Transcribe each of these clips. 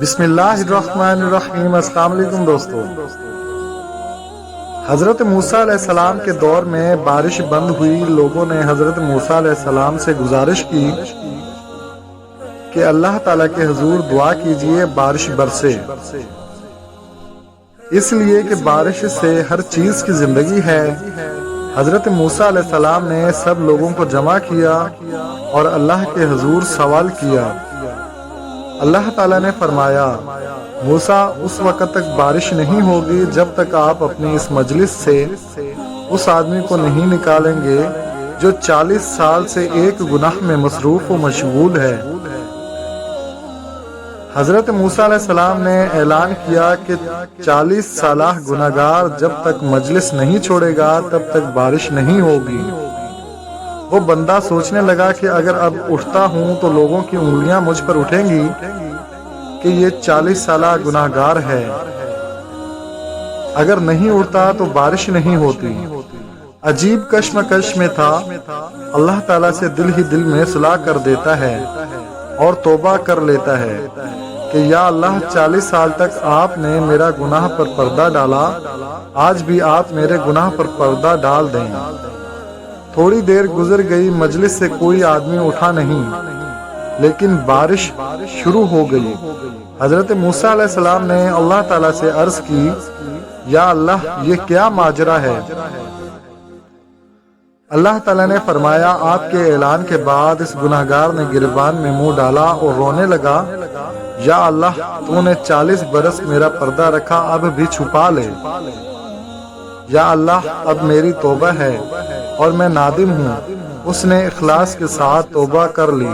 بسم اللہ الرحمن الرحیم۔ السلام علیکم دوستو۔ حضرت موسیٰ علیہ السلام کے دور میں بارش بند ہوئی۔ لوگوں نے حضرت موسیٰ علیہ السلام سے گزارش کی کہ اللہ تعالیٰ کے حضور دعا کیجئے بارش برسے، اس لیے کہ بارش سے ہر چیز کی زندگی ہے۔ حضرت موسیٰ علیہ السلام نے سب لوگوں کو جمع کیا اور اللہ کے حضور سوال کیا۔ اللہ تعالیٰ نے فرمایا، موسیٰ اس وقت تک بارش نہیں ہوگی جب تک آپ اپنی اس مجلس سے اس آدمی کو نہیں نکالیں گے جو 40 سال سے ایک گناہ میں مصروف و مشغول ہے۔ حضرت موسیٰ علیہ السلام نے اعلان کیا کہ 40 سالہ گناہگار جب تک مجلس نہیں چھوڑے گا تب تک بارش نہیں ہوگی۔ وہ بندہ سوچنے لگا کہ اگر اب اٹھتا ہوں تو لوگوں کی انگلیاں مجھ پر اٹھیں گی کہ یہ 40 سالہ گناہگار ہے، اگر نہیں اٹھتا تو بارش نہیں ہوتی۔ عجیب کشمکش میں تھا۔ اللہ تعالیٰ سے دل ہی دل میں صلح کر دیتا ہے اور توبہ کر لیتا ہے کہ یا اللہ 40 سال تک آپ نے میرا گناہ پر پردہ ڈالا، آج بھی آپ میرے گناہ پر پردہ ڈال دیں۔ تھوڑی دیر گزر گئی، مجلس سے کوئی آدمی اٹھا نہیں، لیکن بارش شروع ہو گئی۔ حضرت موسیٰ علیہ السلام نے اللہ تعالیٰ سے عرض کی، یا اللہ یہ کیا ماجرا ہے؟ اللہ تعالیٰ نے فرمایا، آپ کے اعلان کے بعد اس گناہگار نے گریبان میں منہ ڈالا اور رونے لگا، یا اللہ تو نے 40 برس میرا پردہ رکھا، اب بھی چھپا لے۔ یا اللہ اب میری توبہ ہے اور میں نادم ہوں۔ اس نے اخلاص کے ساتھ توبہ کر لی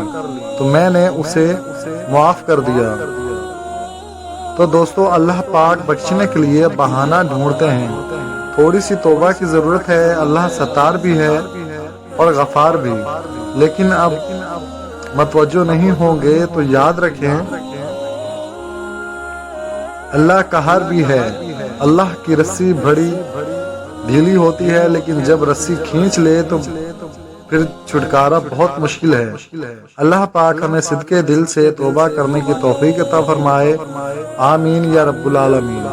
تو میں نے اسے معاف کر دیا۔ تو دوستو، اللہ پاک بخشنے کے لیے بہانہ ڈھونڈتے ہیں۔ تھوڑی سی توبہ کی ضرورت ہے۔ اللہ ستار بھی ہے اور غفار بھی، لیکن اب متوجہ نہیں ہوں گے تو یاد رکھیں اللہ قہار بھی ہے۔ اللہ کی رسی بڑی ڈھیلی ہوتی ہے، لیکن جب رسی کھینچ لے تو پھر چھٹکارا بہت مشکل ہے۔ اللہ پاک ہمیں صدقے دل سے توبہ کرنے کی توفیق عطا فرمائے، آمین یا رب العالمین۔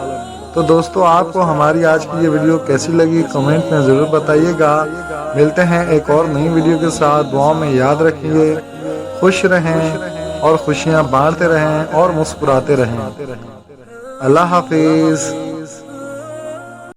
تو دوستو، آپ کو ہماری آج کی یہ ویڈیو کیسی لگی کمنٹ میں ضرور بتائیے گا۔ ملتے ہیں ایک اور نئی ویڈیو کے ساتھ۔ دعاؤں میں یاد رکھیے، خوش رہیں اور خوشیاں بانٹتے رہیں اور مسکراتے رہیں۔ اللہ حافظ۔